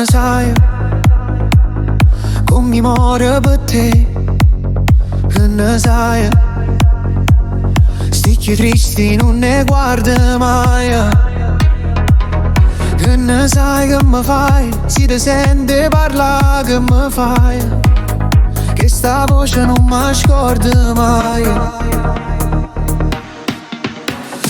sai come mi muore per te, che ne sai. Sticchi tristi non ne guarda mai, che ne sai che mi fai, si ti sente parlare che mi fai, che sta voce non mi scorda mai.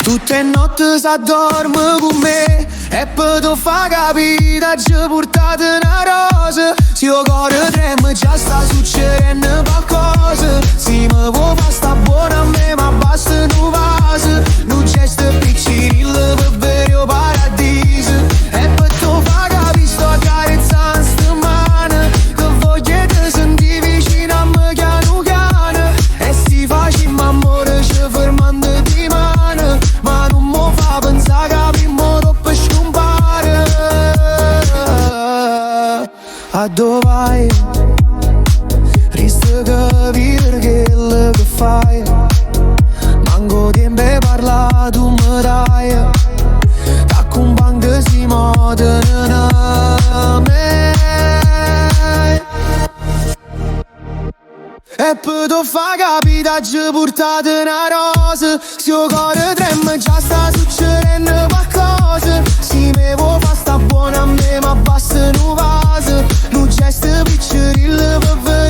Tutte notti s'addorme con me e poi tu fa capire che ci portate una rosa. Se io cuore trema già sta succedendo qualcosa. Se mi vuoi fa sta buona a me ma basta un vaso, un gesto piccirillo per bere il paradiso. E poi tu fa capire sto accarezzando sta mano, che voglio te sentire vicino a me piano piano. E si facciamo amore ci fermando di mano, ma non mi fa pensare che prima dopo scompare. A dove vai? Resta capire quello che fai, manco tempo e parla tu mi dai, t'accompagno si modena a me. E poi tu fa capire che ci portate una rosa. Se io cuore trema già sta succedendo qualcosa. Se mi vuoi fa sta buona a me ma basta un vaso, un gesto piccirillo per vedere